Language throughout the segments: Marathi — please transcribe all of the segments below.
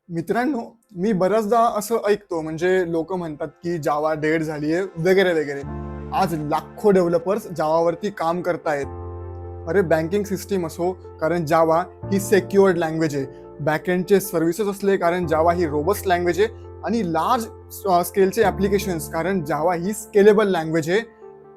मित्रांनो, मी बऱ्याचदा असं ऐकतो म्हणजे लोक म्हणतात की जावा डेड झालीये वगैरे वगैरे. आज लाखो डेव्हलपर्स जावावरती काम करतायत. अरे बँकिंग सिस्टीम असो, कारण जावा ही सेक्युअर्ड लँग्वेज आहे. बॅकएंडचे सर्व्हिसेस असले कारण जावा ही रोबस्ट लँग्वेज आहे. आणि लार्ज स्केलचे ऍप्लिकेशन्स कारण जावा ही स्केलेबल लँग्वेज आहे.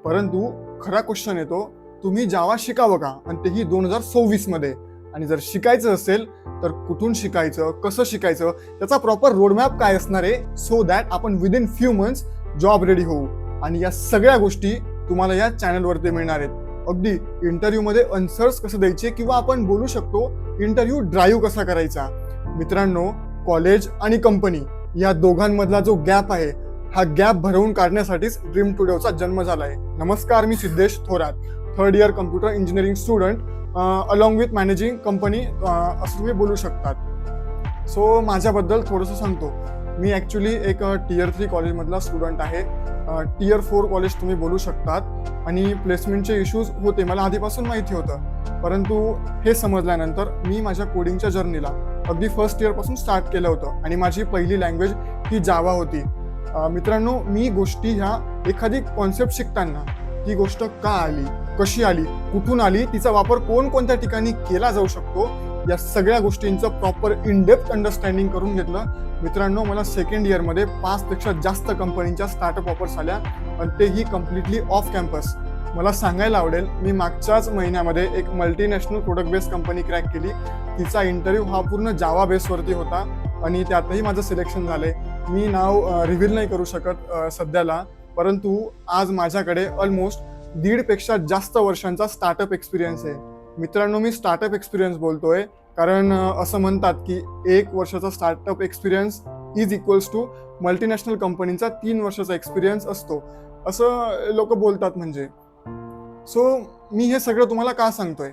परंतु खरा क्वेश्चन येतो, तुम्ही जावा शिकावं का, आणि तेही 2026 मध्ये. आणि जर शिकायचं असेल तर कुठून शिकायचं, कसं शिकायचं, त्याचा प्रॉपर रोडमॅप काय असणार आहे, सो दॅट आपण within few months job ready होऊ. आणि या सगळ्या गोष्टी तुम्हाला या चॅनलवरती मिळणार आहेत. अगदी इंटरव्ह्यू मध्ये आन्सर्स कसं द्यायचे, किंवा आपण बोलू शकतो इंटरव्ह्यू ड्राईव्ह कसा करायचा. मित्रांनो, कॉलेज आणि कंपनी या दोघांमधला जो गॅप आहे, हा गॅप भरवून काढण्यासाठीच ड्रीम टुडेचा जन्म झालाय. नमस्कार, मी Siddhesh Thorat, third year computer engineering student, along with managing company असं तुम्ही बोलू शकतात. सो माझ्याबद्दल थोडंसं सांगतो. मी ॲक्च्युली एक टियर 3 कॉलेजमधला स्टुडंट आहे. टियर 4 कॉलेज तुम्ही बोलू शकतात. आणि प्लेसमेंटचे इश्यूज होते, मला आधीपासून माहिती होतं. परंतु हे समजल्यानंतर मी माझ्या कोडिंगच्या जर्नीला अगदी फर्स्ट इयरपासून स्टार्ट केलं होतं. आणि माझी पहिली लँग्वेज ही जावा होती. मित्रांनो, मी गोष्टी ह्या एखादी कॉन्सेप्ट शिकताना ती गोष्ट का आली, कशी आली, कुठून आली, तिचा वापर कोणत्या ठिकाणी केला जाऊ शकतो, या सगळ्या गोष्टींचं प्रॉपर इन डेप्थ अंडरस्टँडिंग करून घेतलं. मित्रांनो, मला सेकंड इयरमध्ये 5 पेक्षा जास्त कंपनीच्या स्टार्टअप ऑफर्स आल्या, आणि तेही कम्प्लिटली ऑफ कॅम्पस. मला सांगायला आवडेल, मी मागच्याच महिन्यामध्ये एक multinational product based company crack केली. तिचा इंटरव्ह्यू हा पूर्ण जावा बेसवरती होता, आणि त्यातही माझं सिलेक्शन झालंय. मी नाव रिव्हील नाही करू शकत सध्याला, परंतु आज माझ्याकडे ऑलमोस्ट 1.5 पेक्षा जास्त वर्षांचा स्टार्टअप एक्सपिरियन्स आहे. मित्रांनो, मी स्टार्टअप एक्सपिरियन्स बोलतोय कारण असं म्हणतात की 1 वर्षाचा startup experience is equals to multinational कंपनीचा 3 वर्षाचा एक्सपिरियन्स असतो, असं लोक बोलतात. म्हणजे सो मी हे सगळं तुम्हाला का सांगतोय,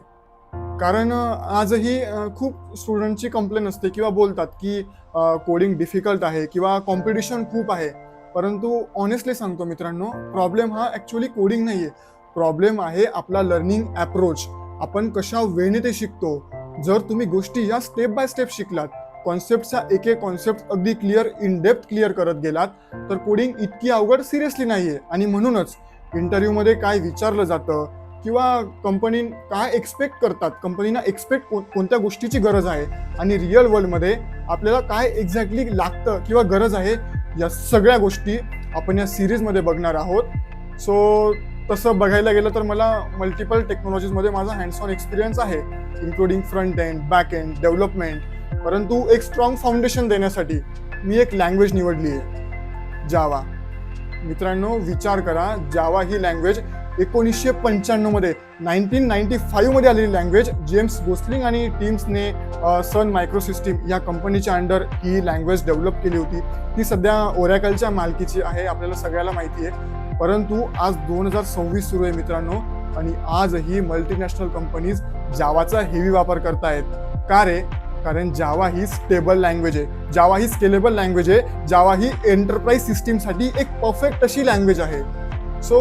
कारण आजही खूप स्टुडंटची कंप्लेन असते किंवा बोलतात की कोडिंग डिफिकल्ट आहे किंवा कॉम्पिटिशन खूप आहे. परंतु ऑनेस्टली सांगतो मित्रांनो, प्रॉब्लेम हा ॲक्च्युली कोडिंग नाही आहे. प्रॉब्लेम आहे आपला लर्निंग ॲप्रोच. आपण कशा वेळेने ते शिकतो. जर तुम्ही गोष्टी या स्टेप बाय स्टेप शिकलात, कॉन्सेप्टचा एक एक कॉन्सेप्ट अगदी क्लिअर, इन डेप्थ क्लिअर करत गेलात, तर कोडिंग इतकी अवघड सिरियसली नाही आहे. आणि म्हणूनच इंटरव्ह्यूमध्ये काय विचारलं जातं किंवा कंपनी काय एक्सपेक्ट करतात, कंपनीना एक्सपेक्ट कोणत्या गोष्टीची गरज आहे, आणि रिअल वर्ल्डमध्ये आपल्याला काय एक्झॅक्टली लागतं किंवा गरज आहे, या सगळ्या गोष्टी आपण या सिरीजमध्ये बघणार आहोत. सो तसं बघायला गेलं तर मला मल्टिपल टेक्नॉलॉजीजमध्ये माझा हँड्स ऑन एक्सपिरियन्स आहे, including front end, back end, development. परंतु एक स्ट्रॉंग फाउंडेशन देण्यासाठी मी एक लँग्वेज निवडली आहे, जावा. मित्रांनो, विचार करा, जावा ही लँग्वेज 1995 मध्ये 1995 मध्ये आलेली लँग्वेज. जेम्स गोस्लिंग आणि टीम्सने सन मायक्रोसिस्टीम या कंपनीच्या अंडर ही लँग्वेज डेव्हलप केली होती. ती सध्या ओरॅकलच्या मालकीची आहे, आपल्याला सगळ्याला माहिती आहे. परंतु आज 2026 सुरू आहे मित्रांनो, आणि आजही मल्टीनॅशनल कंपनीज जावाचा हेवी वापर करतायत. का रे? कारण जावा ही स्टेबल लँग्वेज आहे, जावा ही स्केलेबल लँग्वेज आहे, जावा ही एंटरप्राइज सिस्टीमसाठी एक परफेक्ट अशी लँग्वेज आहे. सो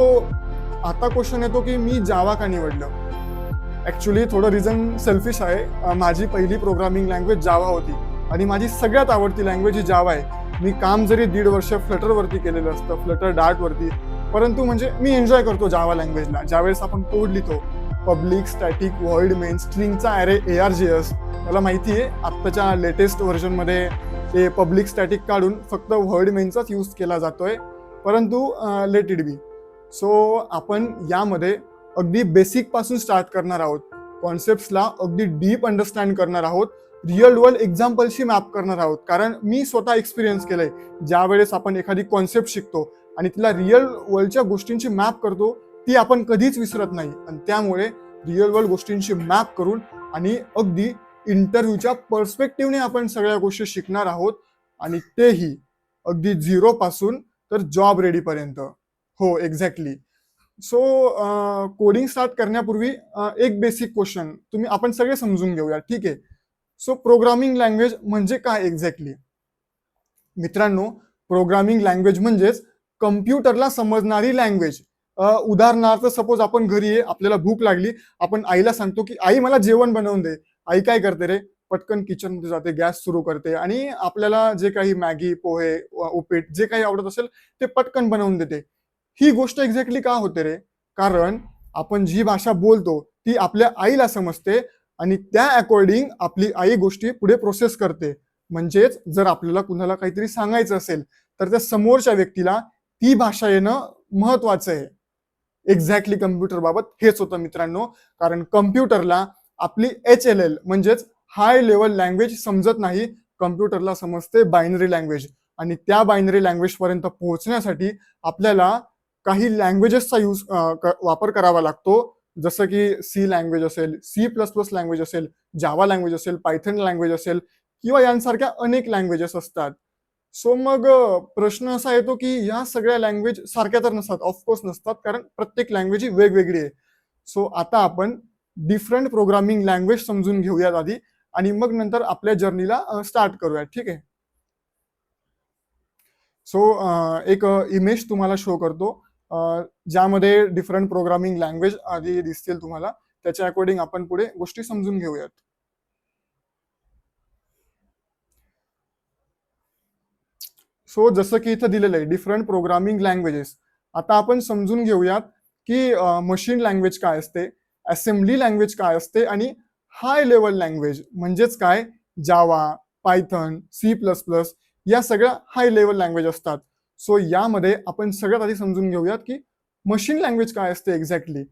आता क्वेश्चन येतो की मी जावा का निवडलं. ॲक्च्युली थोडं रिझन सेल्फिश आहे. माझी पहिली प्रोग्रामिंग लँग्वेज जावा होती, आणि माझी सगळ्यात आवडती लँग्वेज ही जावा आहे. मी काम जरी 1.5 वर्ष फ्लटरवरती केलेलं असतं, फ्लटर डार्टवरती, परंतु म्हणजे मी एन्जॉय करतो जावा लँग्वेजला. ज्यावेळेस आपण कोड लिहितो, पब्लिक स्टॅटिक व्हॉइड मेन स्ट्रिंगचा ॲरे ARJS, मला माहिती आहे आत्ताच्या लेटेस्ट व्हर्जनमध्ये ते पब्लिक स्टॅटिक काढून फक्त व्हॉइड मेनचाच यूज केला जातोय, परंतु लेट इट बी. सो आपण यामध्ये अगदी बेसिक पासून स्टार्ट करणार आहोत, कॉन्सेप्ट्सला अगदी डीप अंडरस्टँड करणार आहोत, रिअल वर्ल्ड एक्झाम्पलशी मॅप करणार आहोत. कारण मी स्वतः एक्सपिरियन्स केलंय, ज्या वेळेस आपण एखादी कॉन्सेप्ट शिकतो आणि तिला रिअल वर्ल्डच्या गोष्टींची मॅप करतो, ती आपण कधीच विसरत नाही. आणि त्यामुळे रिअल वर्ल्ड गोष्टींची मॅप करून आणि अगदी इंटरव्ह्यूच्या पर्स्पेक्टिव्हने आपण सगळ्या गोष्टी शिकणार आहोत, आणि तेही अगदी 0 पासून तर जॉब रेडी पर्यंत. हो, एक्झॅक्टली. सो कोडिंग स्टार्ट करण्यापूर्वी एक बेसिक क्वेश्चन आपण सगळे समजून घेऊया, ठीक आहे. सो प्रोग्रामिंग लँग्वेज म्हणजे काय एक्झॅक्टली. मित्रांनो, प्रोग्रामिंग लँग्वेज म्हणजेच कम्प्युटरला समजणारी लँग्वेज. उदाहरणार्थ, सपोज आपण घरी आहे, आपल्याला भूक लागली, आपण आईला सांगतो की आई मला जेवण बनवून दे. आई काय करते रे, पटकन किचनमध्ये जाते, गॅस सुरू करते आणि आपल्याला जे काही मॅगी, पोहे, उपीट जे काही आवडत असेल ते पटकन बनवून देते. ही गोष्ट एक्झॅक्टली का होते रे? कारण आपण जी भाषा बोलतो ती आपल्या आईला समजते आणि त्या अकॉर्डिंग आपली आई गोष्टी पुढे प्रोसेस करते. म्हणजेच जर आपल्याला कुणाला काहीतरी सांगायचं असेल तर त्या समोरच्या व्यक्तीला ती भाषा येणं महत्वाचं आहे. एक्झॅक्टली कम्प्युटर बाबत हेच होतं मित्रांनो. कारण कम्प्युटरला आपली HLL म्हणजेच हाय लेवल लँग्वेज समजत नाही. कम्प्युटरला समजते बायनरी लँग्वेज आणि त्या बायनरी लँग्वेज पर्यंत पोहोचण्यासाठी आपल्याला काही लँग्वेजेसचा वापर करावा लागतो. जसं की सी लँग्वेज असेल, C++ लँग्वेज असेल, जावा लँग्वेज असेल, पायथन लँग्वेज असेल किंवा यांसारख्या अनेक लँग्वेजेस असतात. सो मग प्रश्न असा येतो की या सगळ्या लँग्वेज सारख्या तर नसतात, ऑफकोर्स नसतात, कारण प्रत्येक लँग्वेज ही वेगवेगळी आहे. सो आता आपण डिफरंट प्रोग्रामिंग लँग्वेज समजून घेऊयात आधी आणि मग नंतर आपल्या जर्नीला स्टार्ट करूयात. ठीक आहे. सो एक इमेज तुम्हाला शो करतो ज्यामध्ये डिफरंट प्रोग्रामिंग लँग्वेज आधी दिसतील तुम्हाला. त्याच्या अकॉर्डिंग आपण पुढे गोष्टी समजून घेऊयात. सो जसं की इथं दिलेलं आहे डिफरंट प्रोग्रामिंग लँग्वेजेस. आता आपण समजून घेऊयात की मशीन लँग्वेज काय असते, असेंब्ली लँग्वेज काय असते आणि हाय लेवल लँग्वेज म्हणजेच काय, जावा, पायथन, C++ या सगळ्या हाय लेवल लँग्वेज असतात. सो यामध्ये आपण सगळ्यात आधी समजून घेऊयात की मशीन लँग्वेज काय असते एक्झॅक्टली.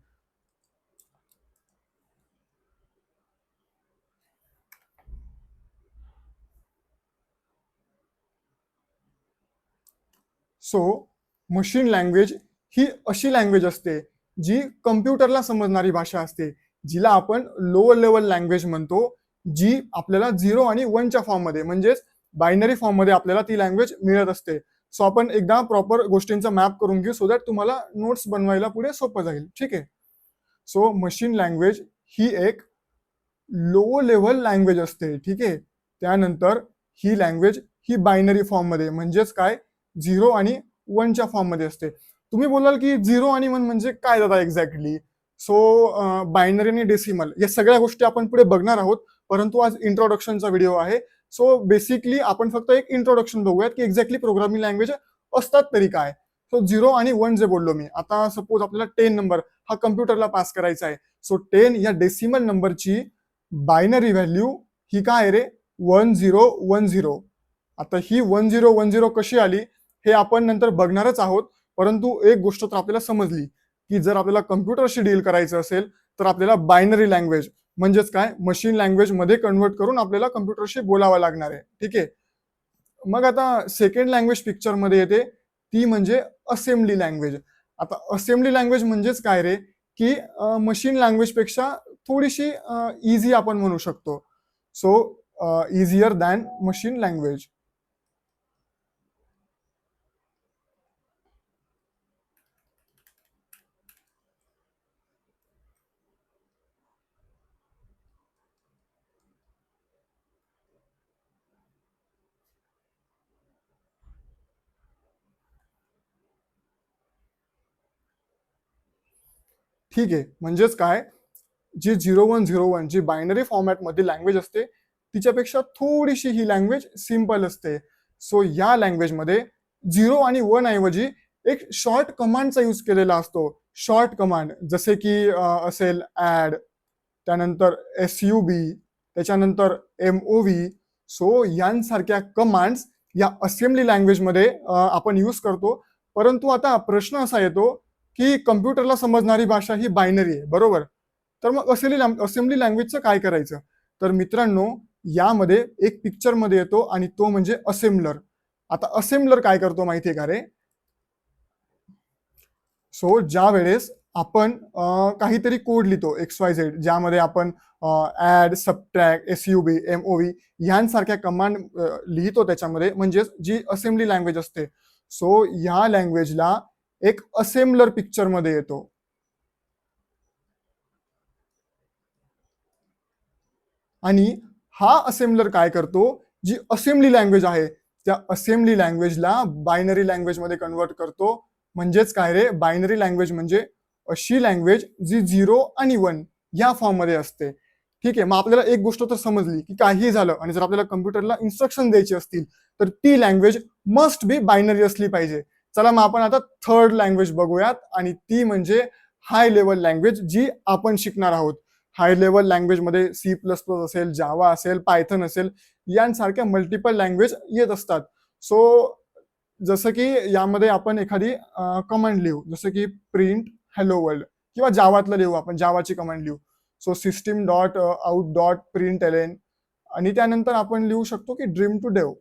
सो मशीन लँग्वेज ही अशी लँग्वेज असते जी कम्प्युटरला समजणारी भाषा असते, जिला आपण लोअर लेवल लँग्वेज म्हणतो, जी आपल्याला 0 आणि 1च्या फॉर्ममध्ये म्हणजेच बायनरी फॉर्ममध्ये आपल्याला ती लँग्वेज मिळत असते. सो आपण एकदा प्रॉपर गोष्टींचा मॅप करून घेऊ सो दॅट तुम्हाला नोट्स बनवायला पुढे सोपं जाईल. ठीक आहे. सो मशीन लँग्वेज ही एक लो लेवल लँग्वेज असते. ठीक आहे. त्यानंतर ही लँग्वेज ही बायनरी फॉर्ममध्ये म्हणजेच काय, 0 आणि 1च्या फॉर्ममध्ये असते. तुम्ही बोलाल की 0 आणि 1 म्हणजे काय दादा एक्झॅक्टली. सो बायनरी आणि डेसिमल या सगळ्या गोष्टी आपण पुढे बघणार आहोत, परंतु आज इंट्रोडक्शनचा व्हिडिओ आहे. सो बेसिकली आपण फक्त एक इंट्रोडक्शन बघूयात की एक्झॅक्टली प्रोग्रामिंग लँग्वेज असतात तरी काय. सो 0 आणि 1 जे बोललो मी, आता सपोज आपल्याला 10 नंबर हा कम्प्युटरला पास करायचा आहे. सो 10 या डेसिमल नंबरची बायनरी व्हॅल्यू ही काय रे, 1010. आता ही 1010 कशी आली हे आपण नंतर बघणारच आहोत, परंतु एक गोष्ट तर आपल्याला समजली की जर आपल्याला कम्प्युटरशी डील करायचं असेल तर आपल्याला बायनरी लँग्वेज म्हणजेच काय, मशीन लँग्वेज मध्ये कन्वर्ट करून आपल्याला कम्प्युटरशी बोलावं लागणार आहे. ठीक आहे. मग आता सेकंड लँग्वेज पिक्चर मध्ये येते, ती म्हणजे असेंब्ली लँग्वेज. आता असेंब्ली लँग्वेज म्हणजेच काय रे, की मशीन लँग्वेज पेक्षा थोडीशी इझी आपण म्हणू शकतो. So easier than machine language. ठीक आहे. म्हणजेच काय, जी 0101 जी बायनरी फॉर्मॅटमध्ये लँग्वेज असते तिच्यापेक्षा थोडीशी ही लँग्वेज सिम्पल असते. सो या लँग्वेजमध्ये 0 आणि 1 ऐवजी एक शॉर्ट कमांडचा यूज केलेला असतो. शॉर्ट कमांड जसे की असेल ऍड, त्यानंतर SUB, त्याच्यानंतर MOV. सो यांसारख्या कमांड्स या असेंब्ली लँग्वेजमध्ये आपण यूज करतो. परंतु आता प्रश्न असा येतो की कम्प्युटरला समजणारी भाषा ही बायनरी आहे, बरोबर. तर मग असेंब्ली लँग्वेजचं काय करायचं. तर मित्रांनो, यामध्ये एक पिक्चर मध्ये येतो आणि तो म्हणजे असेंब्लर. आता असेंब्लर काय करतो माहितीये का रे. सो ज्या वेळेस आपण काहीतरी कोड लिहितो XYZ, ज्यामध्ये आपण ऍड, सबट्रॅक्ट, SUB, MOV यांसारख्या कमांड लिहितो त्याच्यामध्ये, म्हणजेच जी असेंब्ली लँग्वेज असते. सो या लँग्वेजला एक असेंब्लर पिक्चर मध्ये येतो. आणि हा असेंब्लर काय करतो, जी असेंब्ली लँग्वेज आहे त्या असेंब्ली लँग्वेजला बायनरी लँग्वेज मध्ये कन्वर्ट करतो. म्हणजेच काय रे, बायनरी लँग्वेज म्हणजे अशी लँग्वेज जी 0 आणि 1 या फॉर्म मध्ये असते. ठीक आहे, मग आपल्याला एक गोष्ट तर समजली की काहीही झालं आणि जर आपल्याला कम्प्युटरला इन्स्ट्रक्शन द्यायची असतील तर ती लँग्वेज मस्ट बी बायनरी असली पाहिजे. चला मग आपण आता थर्ड लँग्वेज बघूयात आणि ती म्हणजे हाय लेवल लँग्वेज जी आपण शिकणार आहोत. हाय लेवल लँग्वेजमध्ये C++ असेल, जावा असेल, पायथन असेल, यांसारख्या मल्टिपल लँग्वेज येत असतात. सो जसं की यामध्ये आपण एखादी कमांड लिहू, जसं की प्रिंट हॅलो वर्ल्ड किंवा जावातलं लिहू, आपण जावाची कमांड लिहू. So system dot out dot println आणि त्यानंतर आपण लिहू शकतो की ड्रीम टू डेव.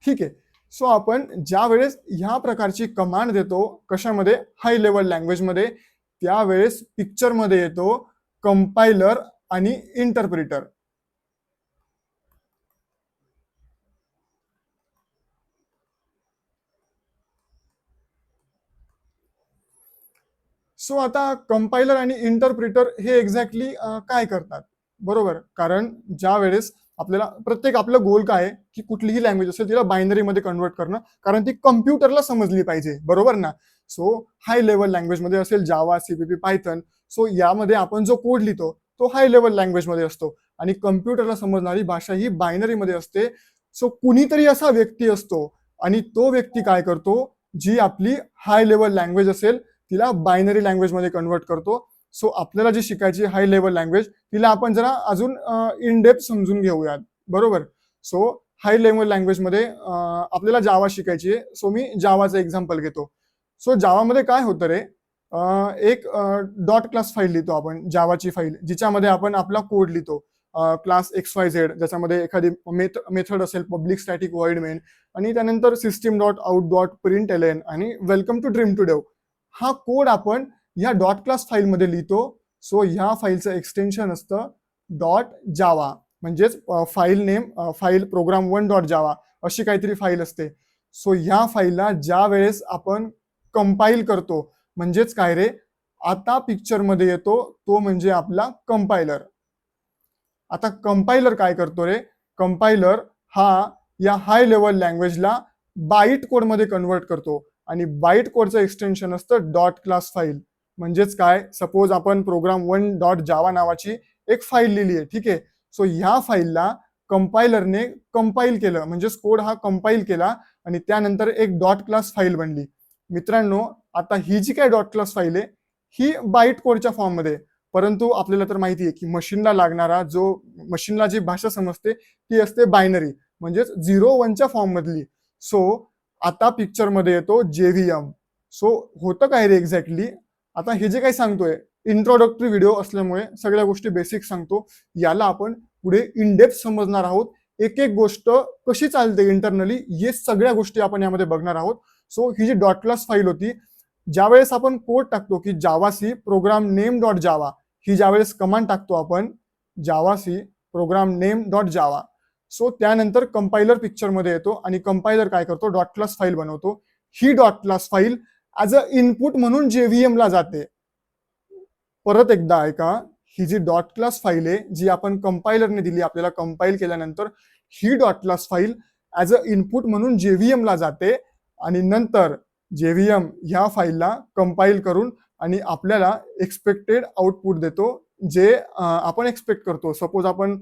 ठीक आहे. सो आपण ज्या वेळेस ह्या प्रकारची कमांड देतो कशामध्ये, हाय लेवल लँग्वेजमध्ये, त्यावेळेस पिक्चरमध्ये येतो कंपायलर आणि इंटरप्रिटर. सो आता कंपायलर आणि इंटरप्रिटर हे एक्झॅक्टली काय करतात, बरोबर? कारण ज्या वेळेस आपल्याला प्रत्येक आपलं गोल काय आहे की कुठलीही लँग्वेज असेल तिला बायनरीमध्ये कन्वर्ट करणं, कारण ती कम्प्युटरला समजली पाहिजे, बरोबर ना? सो हाय लेवल लँग्वेजमध्ये असेल जावा, सीपीपी, पायथन, सो यामध्ये आपण जो कोड लिहितो तो हाय लेवल लँग्वेजमध्ये असतो आणि कम्प्युटरला समजणारी भाषा ही बायनरीमध्ये असते. सो कुणीतरी असा व्यक्ती असतो आणि तो व्यक्ती काय करतो, जी आपली हाय लेवल लँग्वेज असेल तिला बायनरी लँग्वेजमध्ये कन्वर्ट करतो. सो आपल्याला जी शिकायची हाय लेवल लँग्वेज तिला आपण जरा अजून इन डेप्थ समजून घेऊयात, बरोबर? सो हाय लेवल लँग्वेजमध्ये आपल्याला जावा शिकायची आहे. सो मी जावाचं एक्झाम्पल घेतो. सो जावामध्ये काय होतं रे, एक डॉट क्लास फाईल लिहितो आपण, जावाची फाईल, जिच्यामध्ये आपण आपला कोड लिहितो. क्लास XYZ, ज्याच्यामध्ये एखादी मेथड असेल, पब्लिक स्टॅटिक व्हॉइड मेन, आणि त्यानंतर system dot out dot println आणि welcome to dream to dev. हा कोड आपण ह्या डॉट क्लास फाईलमध्ये लिहितो. सो ह्या फाईलचं एक्सटेन्शन असतं डॉट जावा, म्हणजेच file name, file program 1 dot Java अशी काहीतरी फाईल असते. सो ह्या फाईलला ज्या वेळेस आपण कंपाईल करतो, म्हणजेच काय रे, आता पिक्चरमध्ये येतो तो म्हणजे आपला कंपायलर. आता कंपायलर काय करतो रे, कंपायलर हा या हाय लेवल लँग्वेजला बाईट कोडमध्ये कन्वर्ट करतो आणि बाईट कोडचं एक्सटेन्शन असतं डॉट क्लास फाईल. म्हणजेच काय, सपोज आपण प्रोग्राम 1 डॉट जावा नावाची एक फाईल लिहिली आहे, ठीक आहे. सो ह्या फाईलला कंपायलरने कंपाईल केलं, म्हणजेच कोड हा कंपाईल केला आणि त्यानंतर एक डॉट क्लास फाईल बनली. मित्रांनो, आता ही जी काय डॉट क्लास फाईल आहे ही बाईट कोडच्या फॉर्ममध्ये, परंतु आपल्याला तर माहिती आहे की मशीनला लागणारा जो, मशीनला जी भाषा समजते ती असते बायनरी, म्हणजेच 0-1च्या फॉर्म मधली. सो आता पिक्चरमध्ये येतो JVM. सो होतं काय रे एक्झॅक्टली, आता हे जे काही सांगतोय इंट्रोडक्टरी व्हिडिओ असल्यामुळे सगळ्या गोष्टी बेसिक सांगतो, याला आपण पुढे इन डेप्थ समजणार आहोत. एक एक गोष्ट कशी चालते इंटरनली हे सगळ्या गोष्टी आपण यामध्ये बघणार आहोत. सो ही जी डॉट क्लास फाईल होती, ज्यावेळेस आपण कोड टाकतो की javac program name dot Java, ही ज्यावेळेस कमांड टाकतो आपण javac program name dot Java, so त्यानंतर कंपायलर पिक्चरमध्ये येतो आणि कंपायलर काय करतो, डॉट क्लास फाईल बनवतो. ही dot class file as a input म्हणून JVM ला जाते. परत एकदा ऐका, ही जी डॉट क्लास फाईल आहे जी आपण कंपायलरने दिली आपल्याला कंपाईल केल्यानंतर, ही dot class file as a input म्हणून JVM ला जाते आणि नंतर JVM ह्या फाईलला कंपाईल करून आणि आपल्याला एक्सपेक्टेड आउटपुट देतो, जे आपण एक्सपेक्ट करतो. सपोज आपण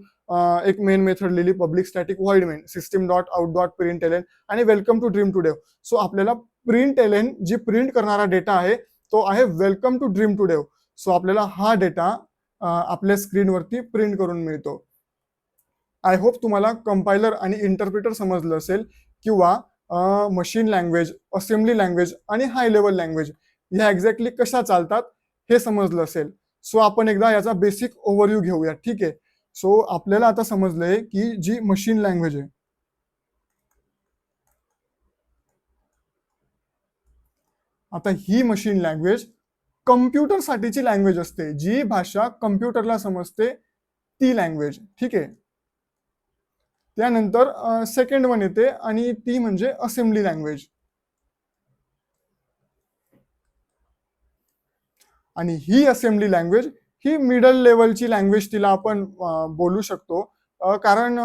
एक मेन मेथड लिहिली, public static void main, system dot out dot println आणि welcome to dream to dev. So आपल्याला प्रिंट एलेन जी प्रिंट करणारा डेटा आहे तो आहे welcome to dream to dev. So आपल्याला हा डेटा आपल्या स्क्रीनवरती प्रिंट करून मिळतो. आय होप तुम्हाला कंपायलर आणि इंटरप्रिटर समजलं असेल, किंवा मशीन लँग्वेज, असेंब्ली लँग्वेज आणि हाय लेवल लँग्वेज ह्या एक्झॅक्टली कशा चालतात हे समजलं असेल. सो आपण एकदा याचा बेसिक ओव्हरव्ह्यू घेऊया, ठीक आहे. सो आपल्याला आता समजलंय की जी मशीन लँग्वेज आहे, आता ही मशीन लँग्वेज कम्प्युटर साठीची लँग्वेज असते, जी भाषा कम्प्युटरला समजते ती लँग्वेज, ठीक आहे. त्यानंतर सेकंड वन येते आणि ती म्हणजे असेंब्ली लँग्वेज. आणि ही असेंब्ली लँग्वेज ही मिडल लेवलची लँग्वेज तिला आपण बोलू शकतो, कारण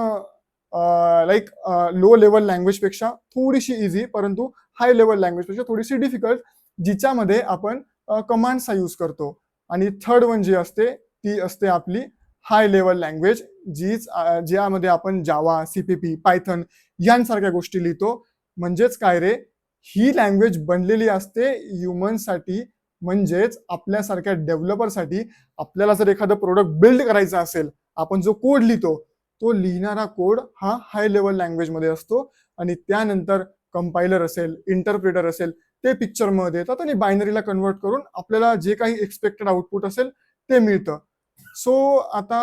लाईक लो लेवल लँग्वेजपेक्षा थोडीशी इझी, परंतु हाय लेवल लँग्वेजपेक्षा थोडीशी डिफिकल्ट, जिच्यामध्ये आपण कमांड्सचा यूज करतो. आणि थर्ड वन जी असते ती असते आपली हाय लेवल लँग्वेज, ज्यामध्ये आपण जावा, सीपीपी, पायथन यांसारख्या गोष्टी लिहितो. म्हणजेच काय रे, ही लँग्वेज बनलेली असते ह्युमन्ससाठी, म्हणजेच आपल्यासारख्या डेव्हलपरसाठी. आपल्याला जर एखादं प्रोडक्ट बिल्ड करायचं असेल, आपण जो कोड लिहितो तो लिहिणारा कोड हा हाय लेवल लँग्वेजमध्ये असतो. आणि त्यानंतर कंपायलर असेल, इंटरप्रिटर असेल, ते पिक्चरमध्ये येतात आणि बायनरीला कन्वर्ट करून आपल्याला जे काही एक्सपेक्टेड आउटपुट असेल ते मिळतं. सो आता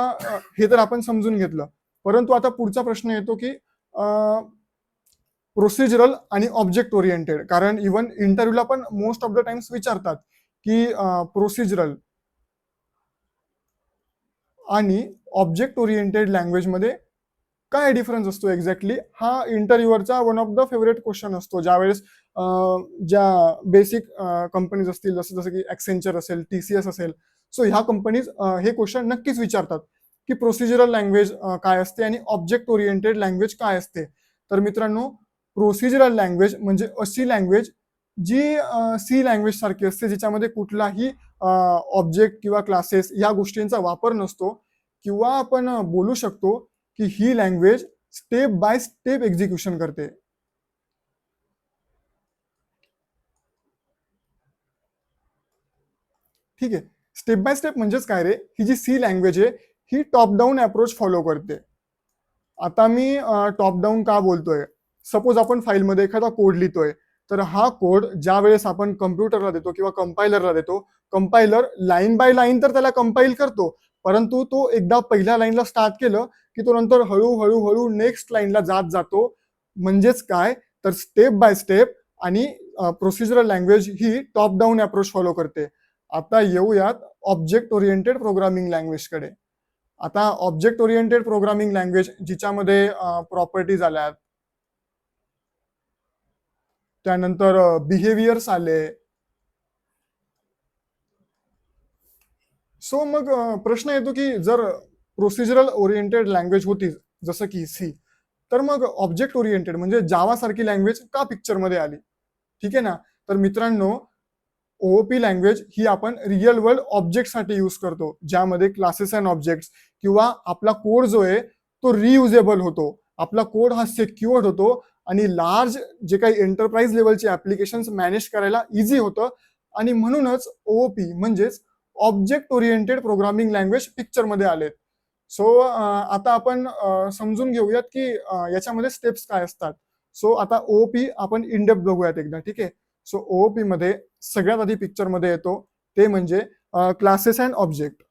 हे तर आपण समजून घेतलं. परंतु आता पुढचा प्रश्न येतो की प्रोसिजरल आणि ऑब्जेक्ट ओरिएंटेड. कारण इव्हन इंटरव्ह्यूला पण मोस्ट ऑफ द टाइम्स विचारतात की प्रोसिजरल आणि ऑब्जेक्ट ओरिएंटेड लँग्वेजमध्ये काय डिफरन्स असतो एक्झॅक्टली. हा इंटरव्ह्यूवरचा one of the favourite question असतो, ज्यावेळेस ज्या बेसिक कंपनीज असतील, जसं की ॲक्सेंचर असेल, TCS असेल, सो ह्या कंपनीज हे क्वेश्चन नक्कीच विचारतात की प्रोसिजरल लँग्वेज काय असते आणि ऑब्जेक्ट ओरिएंटेड लँग्वेज काय असते. तर मित्रांनो, प्रोसिजरल लँग्वेज म्हणजे अशी लँग्वेज जी सी लँग्वेज सारखी असते, ज्याच्यामध्ये कुठलाही ऑब्जेक्ट किंवा क्लासेस या गोष्टींचा वापर नसतो. किंवा आपण बोलू शकतो की ही language step by step execution करते. ठीक आहे. स्टेप बाय स्टेप म्हणजेच काय रे, ही जी सी लँग्वेज आहे ही टॉप डाऊन अप्रोच फॉलो करते. आता मी टॉप डाऊन का बोलतोय, सपोज आपण फाईलमध्ये एखादा कोड लिहितोय, तर हा कोड ज्या वेळेस आपण कम्प्युटरला देतो किंवा कंपायलरला देतो, कंपायलर लाईन बाय लाईन तर त्याला कंपाईल करतो, परंतु तो एकदा पहिल्या लाईनला स्टार्ट केलं की तो नंतर हळूहळू हळू नेक्स्ट लाईनला जात जातो. म्हणजेच काय, तर स्टेप बाय स्टेप. आणि प्रोसिजरल लँग्वेज ही टॉप डाऊन अप्रोच फॉलो करते. आता येऊयात ऑब्जेक्ट ओरिएंटेड प्रोग्रामिंग लँग्वेजकडे. आता ऑब्जेक्ट ओरिएंटेड प्रोग्रामिंग लँग्वेज जिच्यामध्ये प्रॉपर्टीज आल्यात, त्यानंतर बिहेवियर्स आले. सो मग प्रश्न येतो की जर प्रोसिजरल ओरिएंटेड लँग्वेज होती जसं की सी, तर मग ऑब्जेक्ट ओरिएंटेड म्हणजे जावा सारखी लँग्वेज का पिक्चरमध्ये आली. ठीक आहे ना. तर मित्रांनो, ओओपी लँग्वेज ही आपण रिअल वर्ल्ड ऑब्जेक्टसाठी यूज करतो, ज्यामध्ये क्लासेस अँड ऑब्जेक्ट्स किंवा आपला कोड जो आहे तो रियुजेबल होतो. आपला कोड हा सिक्युअर्ड होतो आणि लार्ज जे काही एंटरप्राइज लेवलचे ऍप्लिकेशन्स मॅनेज करायला इझी होतं. आणि म्हणूनच ओओपी म्हणजेच ऑब्जेक्ट ओरिएंटेड प्रोग्रामिंग लँग्वेज पिक्चरमध्ये आलेत. सो आता आपण समजून घेऊयात की याच्यामध्ये स्टेप्स काय असतात. सो आता ओओपी आपण इनडेप्थ बघूयात एकदा. ठीक आहे. सो ओओपी मध्ये सगळ्यात आधी पिक्चरमध्ये येतो ते म्हणजे classes and object.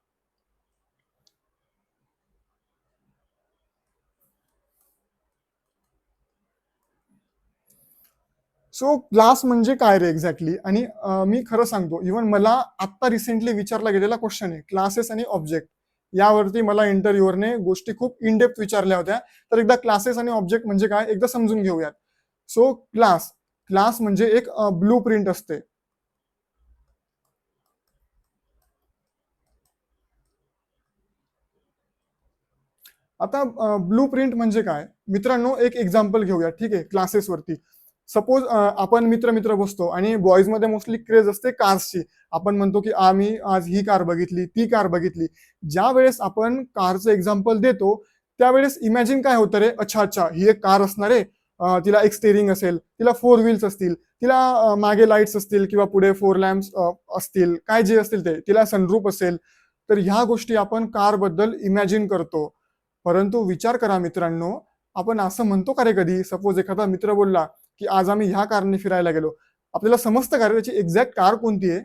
So class म्हणजे काय रे एक्झॅक्टली. आणि मी खरं सांगतो, इव्हन मला आत्ता रिसेंटली विचारला गेलेला क्वेश्चन आहे क्लासेस आणि ऑब्जेक्ट. यावरती मला इंटरव्ह्यूवरने गोष्टी खूप इनडेप्थ विचारल्या होत्या. तर एकदा क्लासेस आणि ऑब्जेक्ट म्हणजे काय एकदा समजून घेऊयात. सो क्लास क्लास म्हणजे एक ब्लू प्रिंट असते. आता ब्लू प्रिंट म्हणजे काय मित्रांनो, एक एक्झाम्पल घेऊया. ठीक आहे. क्लासेसवरती सपोज आपण मित्र मित्र बसतो आणि बॉईजमध्ये मोस्टली क्रेज असते कार्सची. आपण म्हणतो की आम्ही आज ही कार बघितली, ती कार बघितली. ज्या वेळेस आपण कारचं एक्झाम्पल देतो त्यावेळेस इमॅजिन काय होतं रे, अच्छा अच्छा ही एक कार असणार आहे, तिला एक स्टेरिंग असेल, तिला 4 व्हील्स असतील, तिला मागे लाईट्स असतील किंवा पुढे 4 लॅम्प्स असतील, काय जे असतील ते, तिला सनरूफ असेल. तर ह्या गोष्टी आपण कार बद्दल इमॅजिन करतो. परंतु विचार करा मित्रांनो, आपण असं म्हणतो का रे कधी, सपोज एखादा मित्र बोलला की आज आम्ही ह्या कारने फिरायला गेलो, आपल्याला समजतं का रे त्याची एक्झॅक्ट कार कोणती आहे.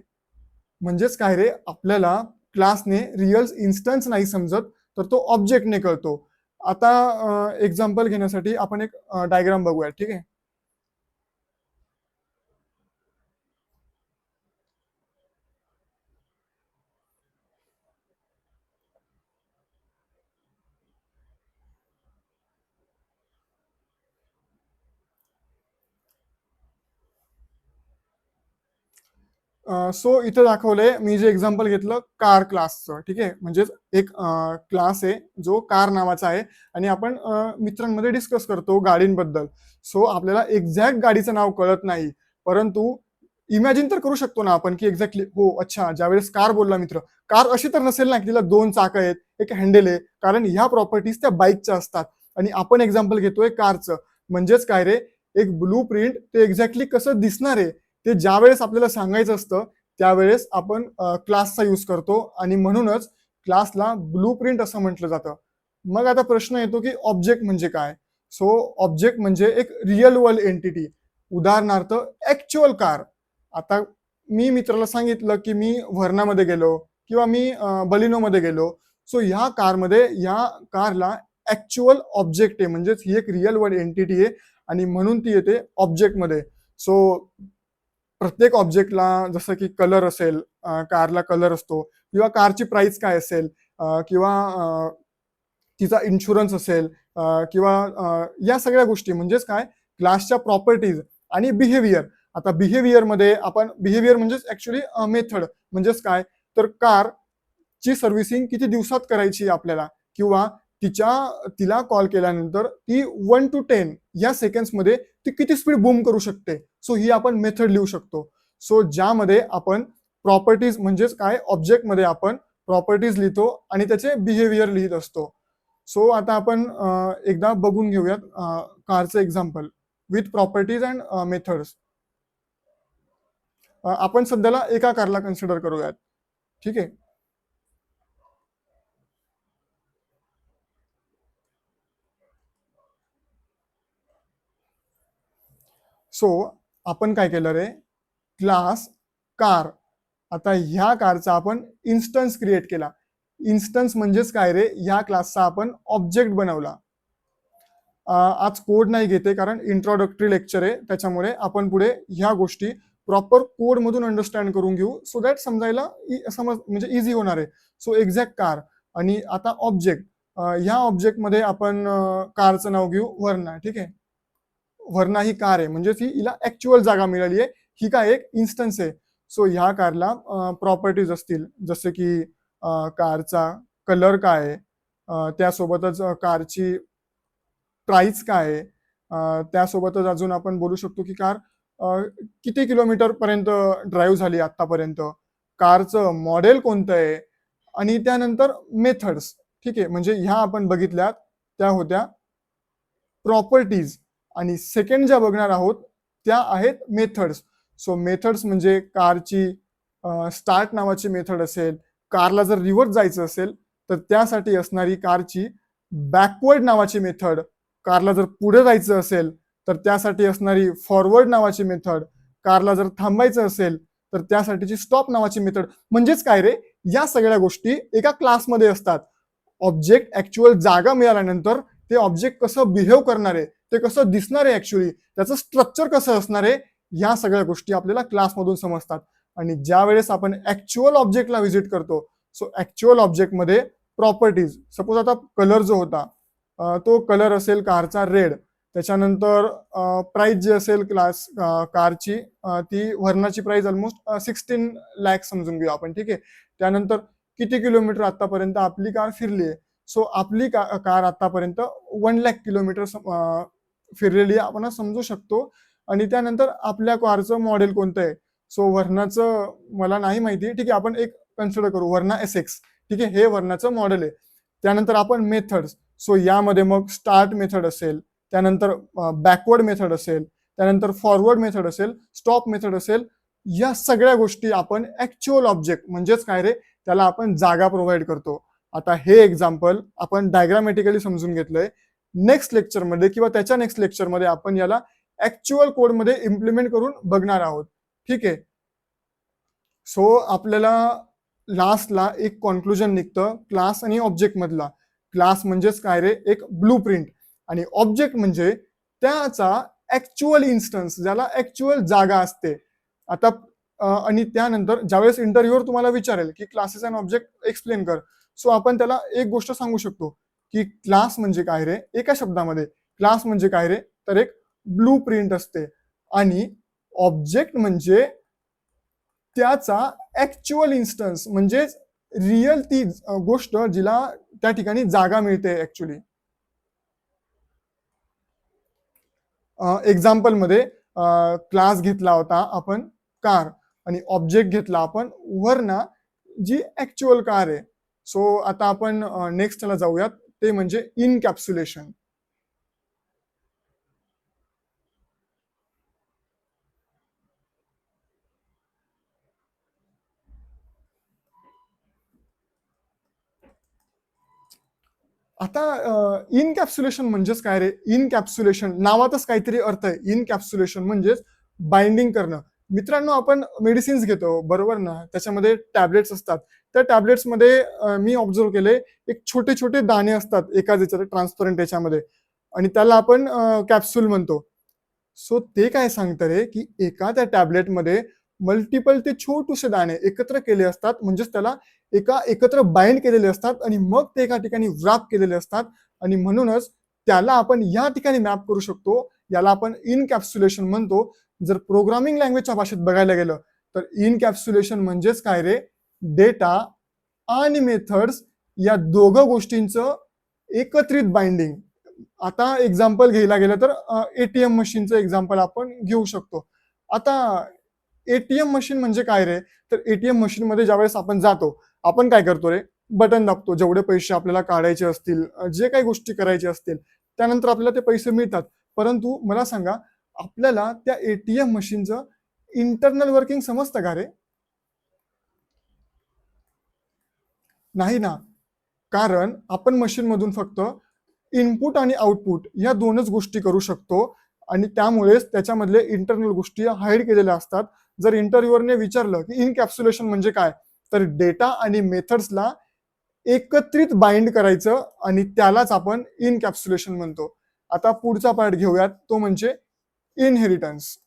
म्हणजेच काय रे, आपल्याला क्लासने रिअल इन्स्टन्स नाही समजत, तर तो ऑब्जेक्टने कळतो. आता एक्झाम्पल घेण्यासाठी आपण एक डायग्राम बघूया. ठीक आहे. सो इथं दाखवलंय, मी जे एक्झाम्पल घेतलं कार क्लासचं. ठीक आहे. म्हणजेच एक क्लास आहे जो कार नावाचा आहे आणि आपण मित्रांमध्ये डिस्कस करतो गाडींबद्दल. सो आपल्याला एक्झॅक्ट गाडीचं नाव कळत नाही, परंतु इमॅजिन तर करू शकतो ना आपण की एक्झॅक्टली हो अच्छा ज्यावेळेस कार बोलला मित्र, कार अशी तर नसेल ना की तिला 2 चाकं आहेत, एक हँडल आहे, कारण ह्या प्रॉपर्टीज त्या बाईकच्या असतात. आणि आपण एक्झाम्पल घेतोय कारचं. म्हणजेच काय रे, एक ब्लू प्रिंट ते एक्झॅक्टली कसं दिसणार आहे ते ज्यावेळेस आपल्याला सांगायचं असतं त्यावेळेस आपण क्लासचा यूज करतो आणि म्हणूनच क्लासला ब्लू प्रिंट असं म्हटलं जातं. मग आता प्रश्न येतो की ऑब्जेक्ट म्हणजे काय? सो ऑब्जेक्ट म्हणजे एक रिअल वर्ल्ड एंटिटी. उदाहरणार्थ ऍक्च्युअल कार. आता मी मित्राला सांगितलं की मी व्हर्नामध्ये गेलो किंवा मी बलिनोमध्ये गेलो. सो ह्या कारमध्ये ह्या कारला ऍक्च्युअल ऑब्जेक्ट आहे, म्हणजेच ही एक रिअल वर्ल्ड एंटिटी आहे आणि म्हणून ती येते ऑब्जेक्टमध्ये. सो प्रत्येक ऑब्जेक्टला जसं की कलर असेल, कारला कलर असतो किंवा कारची प्राइस काय असेल, किंवा तिचा इन्शुरन्स असेल, किंवा या सगळ्या गोष्टी म्हणजेच काय क्लासच्या प्रॉपर्टीज आणि बिहेवियर. आता बिहेवियरमध्ये आपण बिहेवियर म्हणजेच ऍक्च्युली मेथड म्हणजेच काय तर कारची सर्व्हिसिंग किती दिवसात करायची आपल्याला, किंवा तिला कॉल केल्यानंतर ती 1 to 10 या सेकंड्समध्ये ती किती स्पीड बूम करू शकते. सो ही आपण मेथड लिहू शकतो. सो ज्यामध्ये आपण प्रॉपर्टीज म्हणजेच काय ऑब्जेक्टमध्ये आपण प्रॉपर्टीज लिहितो आणि त्याचे बिहेवियर लिहित असतो. सो आता आपण एकदा बघून घेऊयात कारचं example with properties and methods. आपण सध्याला एका कारला कन्सिडर करूयात. ठीक आहे. सो आपण काय केलं रे, क्लास कार. आता ह्या कारचा आपण इन्स्टन्स क्रिएट केला. इन्स्टन्स म्हणजेच काय रे, ह्या क्लासचा आपण ऑब्जेक्ट बनवला. आज कोड नाही घेते कारण इंट्रोडक्टरी लेक्चर आहे, त्याच्यामुळे आपण पुढे ह्या गोष्टी प्रॉपर कोड मधून अंडरस्टँड करून घेऊ सो दॅट समजायला समज म्हणजे इझी होणार आहे. सो एक्झॅक्ट कार आणि आता ऑब्जेक्ट. ह्या ऑब्जेक्टमध्ये आपण कारचं नाव घेऊ वर्ना. ठीक आहे. वर्ना ही कार आहे म्हणजेच ही हिला ऍक्च्युअल जागा मिळाली आहे. ही काय एक इन्स्टन्स आहे. सो ह्या कारला प्रॉपर्टीज असतील जसे की कारचा कलर काय आहे, त्यासोबतच कारची प्राइस काय आहे, त्यासोबतच अजून आपण बोलू शकतो की कार किती किलोमीटर पर्यंत ड्राईव्ह झाली आतापर्यंत, कारचं मॉडेल कोणतं आहे आणि त्यानंतर मेथड्स. ठीक आहे. म्हणजे ह्या आपण बघितल्यात त्या होत्या प्रॉपर्टीज आणि सेकंड ज्या बघणार आहोत त्या आहेत मेथड्स. सो मेथड्स म्हणजे कारची स्टार्ट नावाची मेथड असेल, कारला जर रिव्हर्स जायचं असेल तर त्यासाठी असणारी कारची बॅकवर्ड नावाची मेथड, कारला जर पुढे जायचं असेल तर त्यासाठी असणारी फॉरवर्ड नावाची मेथड, कारला जर थांबायचं असेल तर त्यासाठीची स्टॉप नावाची मेथड. म्हणजेच काय रे, या सगळ्या गोष्टी एका क्लासमध्ये असतात. ऑब्जेक्ट ऍक्च्युअल जागा मिळाल्यानंतर ते ऑब्जेक्ट कसं बिहेव करणार आहे, ते कसं दिसणार आहे, ऍक्च्युअली त्याचं स्ट्रक्चर कसं असणार आहे, या सगळ्या गोष्टी आपल्याला क्लासमधून समजतात. आणि ज्या वेळेस आपण ऍक्च्युअल ऑब्जेक्टला व्हिजिट करतो सो ऍक्च्युअल ऑब्जेक्टमध्ये प्रॉपर्टीज, सपोज आता कलर जो होता तो कलर असेल कारचा रेड, त्याच्यानंतर प्राइस जी असेल क्लास कारची ती वर्नाची प्राइस ऑलमोस्ट 16 लाख समजून घेऊ आपण. ठीक आहे. त्यानंतर किती किलोमीटर आतापर्यंत आपली कार फिरली आहे. सो आपली कार आतापर्यंत 1 लाख किलोमीटर फिरलेली आपण समजू शकतो. आणि त्यानंतर आपल्या कारचं मॉडेल कोणतं आहे. सो वर्नाचं मला नाही माहिती. ठीक आहे. आपण एक कन्सिडर करू वर्ना SX. ठीक आहे. हे वर्नाचं मॉडेल आहे. त्यानंतर आपण मेथड्स. सो यामध्ये मग स्टार्ट मेथड असेल, त्यानंतर बॅकवर्ड मेथड असेल, त्यानंतर फॉरवर्ड मेथड असेल, स्टॉप मेथड असेल. या सगळ्या गोष्टी आपण ऍक्च्युअल ऑब्जेक्ट म्हणजेच काय रे, त्याला आपण जागा प्रोव्हाइड करतो. आता हे एक्झाम्पल आपण डायग्रामॅटिकली समजून घेतलंय. नेक्स्ट लेक्चरमध्ये किंवा त्याच्या नेक्स्ट लेक्चरमध्ये आपण याला ऍक्च्युअल कोडमध्ये इम्प्लिमेंट करून बघणार आहोत. ठीक आहे. सो आपल्याला लास्टला एक कॉन्क्लुजन निघतं क्लास आणि ऑब्जेक्ट मधला. क्लास म्हणजेच काय रे, एक ब्लू प्रिंट, आणि ऑब्जेक्ट म्हणजे त्याचा ऍक्च्युअल इन्स्टन्स ज्याला ऍक्च्युअल जागा असते. आता आणि त्यानंतर ज्यावेळेस इंटरव्ह्यूवर तुम्हाला विचारेल की क्लासेस अँड ऑब्जेक्ट एक्सप्लेन कर, सो आपण त्याला एक गोष्ट सांगू शकतो की क्लास म्हणजे काय रे, एका शब्दामध्ये क्लास म्हणजे काय रे तर एक ब्लू प्रिंट असते, आणि ऑब्जेक्ट म्हणजे त्याचा ऍक्च्युअल इन्स्टन्स म्हणजेच रिअल ती गोष्ट जिला त्या ठिकाणी जागा मिळते ऍक्च्युली. एक्झाम्पल मध्ये क्लास घेतला होता आपण कार आणि ऑब्जेक्ट घेतला आपण वरना जी ऍक्च्युअल कार आहे. सो आता आपण नेक्स्ट त्याला जाऊयात, ते म्हणजे इनकॅप्सुलेशन. आता इनकॅप्सुलेशन म्हणजेच काय रे? इनकॅप्सुलेशन नावातच काहीतरी अर्थ आहे. इनकॅप्सुलेशन म्हणजेच बाइंडिंग करणं. मित्रांनो, आपण मेडिसिन्स घेतो बरोबर ना, त्याच्यामध्ये टॅबलेट्स असतात. त्या टॅबलेट्समध्ये मी ऑब्झर्व केले, एक छोटे छोटे दाणे असतात एका याच्यात ट्रान्सपरंट याच्यामध्ये, आणि त्याला आपण कॅप्सूल म्हणतो. सो ते काय सांगतं रे, की एका त्या टॅबलेटमध्ये मल्टिपल ते छोटेसे दाणे एकत्र केले असतात, म्हणजेच त्याला एकत्र बाइंड केलेले असतात आणि मग ते एका ठिकाणी व्रॅप केलेले असतात, आणि म्हणूनच त्याला आपण या ठिकाणी मॅप करू शकतो. याला आपण इनकॅप्सुलेशन म्हणतो. जर प्रोग्रामिंग लँग्वेजच्या भाषेत बघायला गेलं तर इनकॅप्सुलेशन म्हणजेच काय रे? डेटा आणि मेथड्स या दोघं गोष्टींचं एकत्रित बाइंडिंग. आता एक्झाम्पल घ्यायला गेलं तर एटीएम मशीनचं एक्झाम्पल आपण घेऊ शकतो. आता एटीएम मशीन म्हणजे काय रे? तर एटीएम मशीन मध्ये ज्यावेळेस आपण जातो, आपण काय करतो रे? बटन दाबतो. जेवढे पैसे आपल्याला काढायचे असतील, जे काही गोष्टी करायच्या असतील, त्यानंतर आपल्याला ते पैसे मिळतात. परंतु मला सांगा, आपल्याला त्या एटीएम मशीनचं इंटरनल वर्किंग समजतं का रे? नाही ना. कारण आपण मशीन मधून फक्त इनपुट आणि आउटपुट या दोनच गोष्टी करू शकतो, आणि त्यामुळेच त्याच्यामधले इंटरनल गोष्टी हाईड केलेल्या असतात. जर इंटरव्ह्युअरने विचारलं की इनकॅप्सुलेशन म्हणजे काय, तर डेटा आणि मेथड्सला एकत्रित बाइंड करायचं, आणि त्यालाच आपण इनकॅप्सुलेशन म्हणतो. आता पुढचा पार्ट घेऊयात, तो म्हणजे इनहेरिटन्स.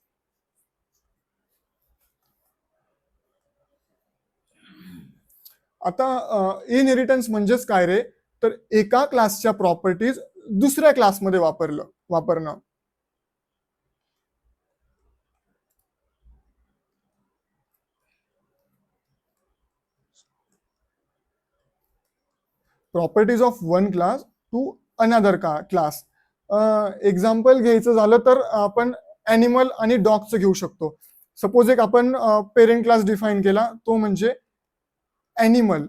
आता इनहेरिटन्स म्हणजेच काय रे? तर एका क्लासच्या प्रॉपर्टीज दुसऱ्या क्लासमध्ये वापरणं. Properties of one class to another class. Example घ्यायचं झालं तर आपण ॲनिमल आणि डॉगचं घेऊ शकतो. सपोज एक आपण पेरेंट क्लास डिफाईन केला, तो म्हणजे ॲनिमल,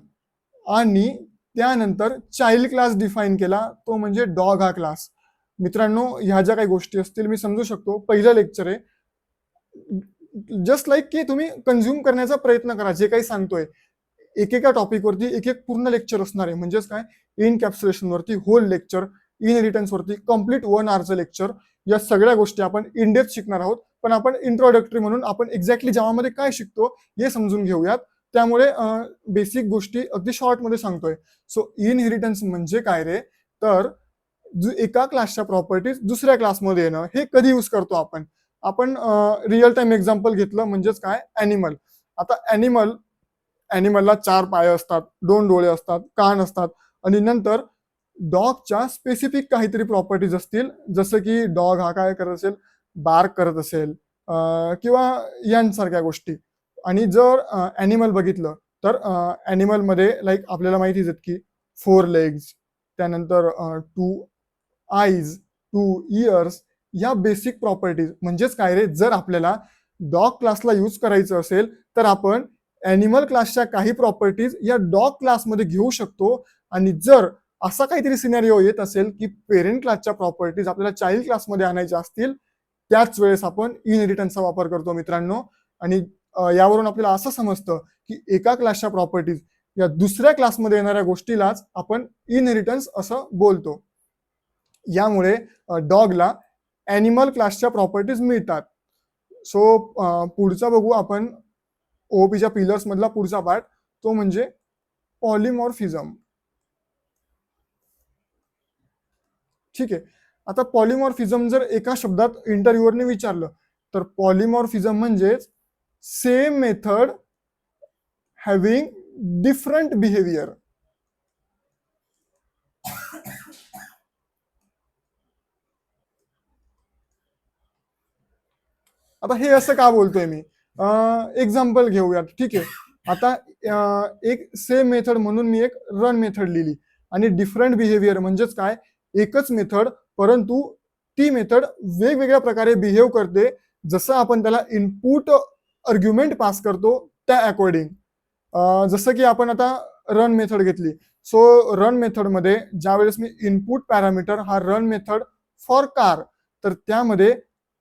आणि त्यानंतर चाइल्ड क्लास डिफाईन केला, तो म्हणजे डॉग हा क्लास. मित्रांनो, ह्या ज्या काही गोष्टी असतील मी समजू शकतो, पहिलं लेक्चर आहे, जस्ट लाईक की तुम्ही कन्झ्युम करण्याचा प्रयत्न करा जे काही सांगतोय. एकेका टॉपिकवरती एक एक पूर्ण लेक्चर असणार आहे. म्हणजेच काय, इनकॅप्सुलेशन वरती होल लेक्चर, इनहेरिटन्स वरती कम्प्लीट 1 hourचं लेक्चर. या सगळ्या गोष्टी आपण इन डेप्थ शिकणार आहोत. पण आपण इंट्रोडक्टरी म्हणून आपण एक्झॅक्टली जावामध्ये काय शिकतो हे समजून घेऊयात. त्यामुळे बेसिक गोष्टी अगदी शॉर्ट मध्ये सांगतोय. सो इनहेरिटन्स म्हणजे काय रे? तर एका क्लासच्या प्रॉपर्टीज दुसऱ्या क्लासमध्ये येणं. हे कधी यूज करतो आपण? आपण रिअल टाइम एक्झाम्पल घेतलं, म्हणजेच काय, ॲनिमल. आता ॲनिमलला 4 पाय असतात, 2 डोळे असतात, कान असतात, आणि नंतर डॉगच्या स्पेसिफिक काहीतरी प्रॉपर्टीज असतील, जसं की डॉग हा काय करत असेल, बार्क करत असेल, किंवा यांसारख्या गोष्टी. आणि जर ॲनिमल बघितलं तर ॲनिमलमध्ये लाईक आपल्याला माहितीच आहेत की 4 लेग्स, त्यानंतर 2 आईज, 2 इयर्स, या बेसिक प्रॉपर्टीज. म्हणजेच काय रे? जर आपल्याला डॉग क्लासला यूज करायचं असेल तर आपण ॲनिमल क्लासच्या काही प्रॉपर्टीज या डॉग क्लासमध्ये घेऊ शकतो. आणि जर असा काहीतरी सिनेरिओ येत असेल की पेरेंट क्लासच्या प्रॉपर्टीज आपल्याला चाइल्ड क्लासमध्ये आणायच्या असतील, त्याच वेळेस आपण इनहेरिटन्सचा वापर करतो मित्रांनो. आणि यावरून आपल्याला असं समजतं की एका क्लासच्या प्रॉपर्टीज या दुसऱ्या क्लासमध्ये येणाऱ्या गोष्टीलाच आपण इनहेरिटन्स असं बोलतो. यामुळे डॉगला ॲनिमल क्लासच्या प्रॉपर्टीज मिळतात. सो पुढचा बघू आपण ओपीच्या पिलर्स मधला पुढचा पार्ट, तो म्हणजे पॉलिमॉर्फिझम. ठीक आहे. आता पॉलिमॉर्फिझम जर एका शब्दात इंटरव्ह्युअरने विचारलं, तर पॉलिमॉर्फिझम म्हणजे same method having different behaviour. आता हे असं का बोलतोय मी? एक्झाम्पल घेऊयात. ठीक आहे. आता एक सेम मेथड म्हणून मी एक रन मेथड लिहिली, आणि डिफरंट बिहेवियर म्हणजेच काय, एकच मेथड परंतु ती मेथड वेगवेगळ्या प्रकारे बिहेव करते. जसं आपण त्याला इनपुट आर्ग्युमेंट पास करतो त्या अकॉर्डिंग. जसं की आपण आता रन मेथड घेतली. सो रन मेथडमध्ये ज्यावेळेस मी इनपुट पॅरामीटर हा रन मेथड फॉर कार, तर त्यामध्ये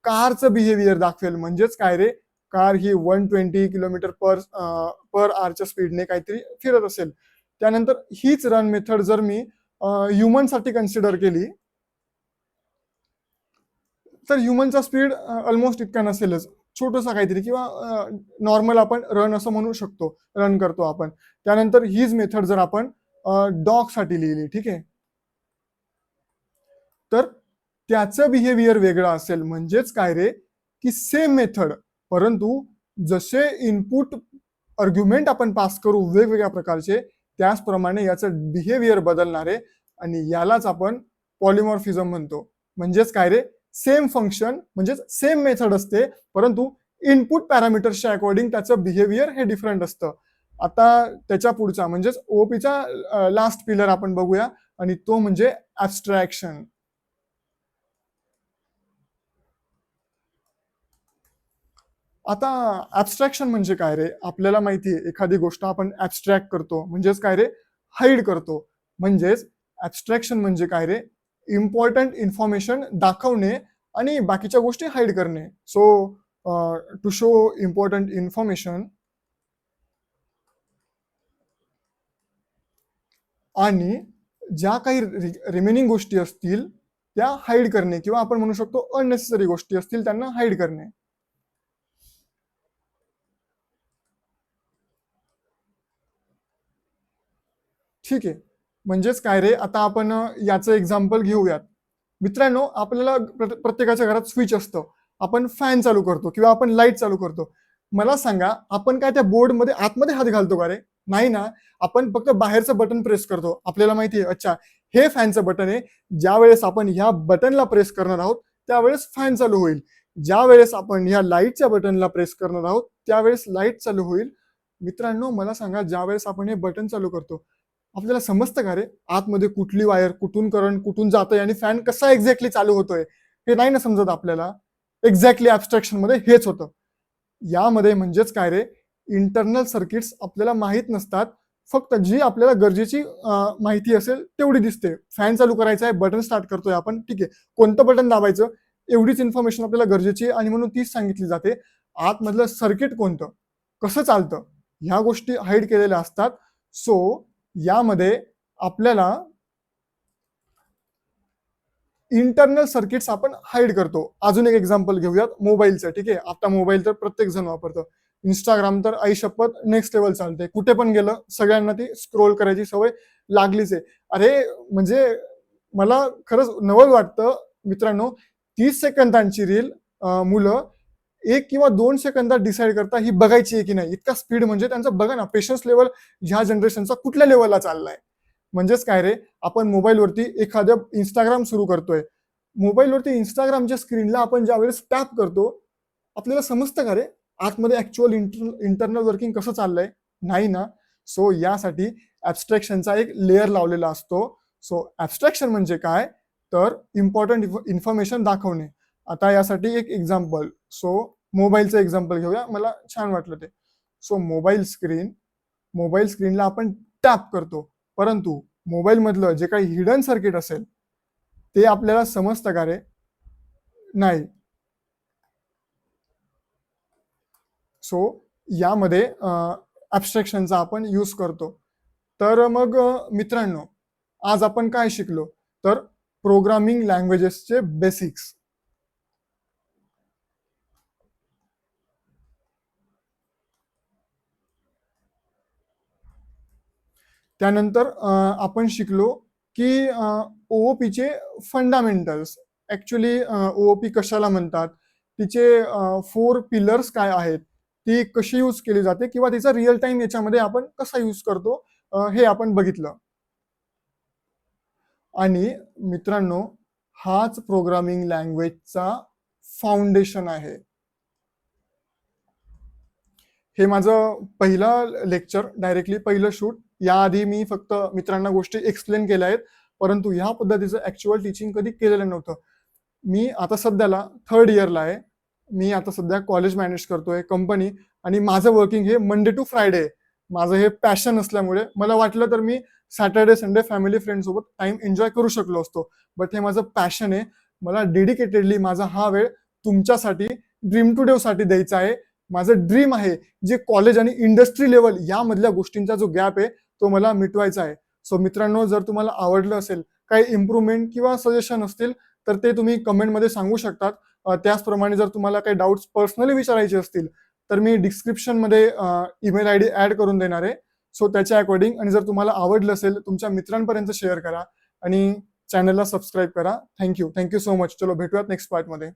कारचं बिहेवियर दाखवेल. म्हणजेच काय रे, कार ही 120 किलोमीटर पर आवरच्या स्पीडने काहीतरी फिरत असेल. त्यानंतर हीच रन मेथड जर मी ह्युमनसाठी कन्सिडर केली, तर ह्युमनचा स्पीड ऑलमोस्ट इतका नसेलच, छोटंसं काहीतरी, किंवा नॉर्मल आपण रन असं म्हणू शकतो, रन करतो आपण. त्यानंतर हीच मेथड जर आपण डॉग साठी लिहिली, ठीक आहे, तर त्याचं बिहेवियर वेगळं असेल. म्हणजेच काय रे, की सेम मेथड, परंतु जसे इनपुट आर्ग्युमेंट आपण पास करू वेगवेगळ्या प्रकारचे, त्याचप्रमाणे याचं बिहेवियर बदलणार आहे. आणि यालाच आपण पॉलिमॉर्फिझम म्हणतो. म्हणजेच काय रे, सेम फंक्शन म्हणजेच सेम मेथड असते, परंतु इनपुट पॅरामीटर्सच्या अकॉर्डिंग त्याचं बिहेवियर हे डिफरंट असतं. आता त्याच्या पुढचा म्हणजेच ओपीचा लास्ट पिलर आपण बघूया, आणि तो म्हणजे ऍब्स्ट्रॅक्शन. आता ऍब्स्ट्रॅक्शन म्हणजे काय रे, आपल्याला माहिती आहे एखादी गोष्ट आपण ऍब्स्ट्रॅक्ट करतो म्हणजेच काय रे, हाईड करतो. म्हणजेच ऍब्स्ट्रॅक्शन म्हणजे काय रे, इम्पॉर्टंट इन्फॉर्मेशन दाखवणे आणि बाकीच्या गोष्टी हाईड करणे. So to show important information आणि ज्या काही रिमेनिंग गोष्टी असतील त्या हाईड करणे, किंवा आपण म्हणू शकतो अननेसेसरी गोष्टी असतील त्यांना हाईड करणे. ठीक आहे. म्हणजेच काय रे, आता आपण याचं एक्झाम्पल घेऊयात. मित्रांनो, आपल्याला प्रत्येकाच्या घरात स्विच असतं. आपण फॅन चालू करतो किंवा आपण लाईट चालू करतो. मला सांगा, आपण काय त्या बोर्डमध्ये आतमध्ये हात घालतो का रे? नाही ना. आपण फक्त बाहेरचं बटन प्रेस करतो. आपल्याला माहिती आहे, अच्छा हे फॅनचं बटन आहे. ज्या वेळेस आपण ह्या बटनला प्रेस करणार आहोत त्यावेळेस फॅन चालू होईल. ज्या वेळेस आपण ह्या लाईटच्या बटनला प्रेस करणार आहोत त्यावेळेस लाईट चालू होईल. मित्रांनो, मला सांगा, ज्या वेळेस आपण हे बटन चालू करतो आपल्याला समजतं का रे, आतमध्ये कुठली वायर, कुठून करंट कुठून जातोय आणि फॅन कसा एक्झॅक्टली चालू होतोय, हे नाही ना समजत आपल्याला. एक्झॅक्टली ऍब्स्ट्रॅक्शन मध्ये हेच होतं. यामध्ये म्हणजेच काय रे, इंटरनल सर्किट्स आपल्याला माहित नसतात. फक्त जी आपल्याला गरजेची माहिती असेल तेवढी दिसते. फॅन चालू करायचा आहे, बटन स्टार्ट करतोय आपण, ठीक आहे, कोणतं बटन दाबायचं एवढीच इन्फॉर्मेशन आपल्याला गरजेची आहे, आणि म्हणून तीच सांगितली जाते. आतमधलं सर्किट कोणतं, कसं चालतं, ह्या गोष्टी हाईड केलेल्या असतात. सो यामध्ये आपल्याला इंटरनल सर्किट्स आपण हाईड करतो. अजून एक एक्झाम्पल घेऊयात मोबाईलचं, ठीक आहे. आता मोबाईल तर प्रत्येक जण वापरतो. इंस्टाग्राम तर आई शपथ नेक्स्ट लेवल चालते. कुठे पण गेलं सगळ्यांना ती स्क्रोल करायची सवय लागलीच आहे. अरे म्हणजे मला खरंच नवल वाटतं मित्रांनो, 30 सेकंदांची रील मुलं 1 किंवा 2 सेकंदात डिसाईड करता ही बघायची आहे की नाही. इतका स्पीड, म्हणजे त्यांचं बघा ना, पेशन्स लेवल ह्या जनरेशनचा कुठल्या लेवलला चाललाय. म्हणजेच काय रे, आपण मोबाईलवरती एखादं इंस्टाग्राम सुरू करतोय. मोबाईलवरती इंस्टाग्रामच्या स्क्रीनला आपण ज्यावेळेस टॅप करतो आपल्याला समजतं का रे आतमध्ये ऍक्च्युअल इंटरनल वर्किंग कसं चाललंय? नाही ना. सो यासाठी ऍब्स्ट्रॅक्शनचा एक लेअर लावलेला असतो. सो ऍब्स्ट्रॅक्शन म्हणजे काय, तर इम्पॉर्टंट इन्फॉर्मेशन दाखवणे. आता यासाठी एक एक्झाम्पल, सो मोबाईलचं एक्झाम्पल घेऊया, मला छान वाटलं ते. सो मोबाईल स्क्रीनला आपण टॅप करतो, परंतु मोबाईल मधलं जे काही हिडन सर्किट असेल ते आपल्याला समजतं का रे? नाही. सो यामध्ये ऍब्स्ट्रॅक्शनचा आपण यूज करतो. तर मग मित्रांनो, आज आपण काय शिकलो, तर प्रोग्रामिंग लँग्वेजेसचे बेसिक्स. त्यानंतर आपण शिकलो की ओओपीचे फंडामेंटल्स, ऍक्च्युली ओओपी कशाला म्हणतात, तिचे 4 पिलर्स काय आहेत, ती कशी यूज केली जाते, किंवा तिचा रिअल टाइम याच्यामध्ये आपण कसा यूज करतो हे आपण बघितलं. आणि मित्रांनो, हाच प्रोग्रामिंग लँग्वेजचा फाउंडेशन आहे. हे माझं पहिलं लेक्चर, डायरेक्टली पहिलं शूट. याआधी मी फक्त मित्रांना गोष्टी एक्सप्लेन केल्या आहेत, परंतु ह्या पद्धतीचं ऍक्च्युअल टीचिंग कधी केलेलं नव्हतं. मी आता सध्याला 3rd इयरला आहे. मी आता सध्या कॉलेज मॅनेज करतोय, कंपनी, आणि माझं वर्किंग हे मंडे टू फ्रायडे आहे. माझं हे पॅशन असल्यामुळे मला वाटलं तर मी सॅटर्डे संडे फॅमिली फ्रेंड सोबत टाइम एन्जॉय करू शकलो असतो. बट हे माझं पॅशन आहे. मला डेडिकेटेडली माझा हा वेळ तुमच्यासाठी, ड्रीम टू डेव साठी द्यायचा आहे. माझं ड्रीम आहे जे कॉलेज आणि इंडस्ट्री लेवल यामधल्या गोष्टींचा जो गॅप आहे तो मला मिटवायचा आहे. सो मित्रांनो, जर तुम्हाला आवडलं असेल, काही इम्प्रूव्हमेंट किंवा सजेशन असतील तर ते तुम्ही कमेंटमध्ये सांगू शकतात. त्याचप्रमाणे जर तुम्हाला काही डाऊट्स पर्सनली विचारायचे असतील तर मी डिस्क्रिप्शनमध्ये ईमेल आय डी ऍड करून देणार आहे. सो त्याच्या अकॉर्डिंग, आणि जर तुम्हाला आवडलं असेल तुमच्या मित्रांपर्यंत शेअर करा आणि चॅनलला सबस्क्राईब करा. Thank you so much. चलो भेटूयात नेक्स्ट पार्टमध्ये.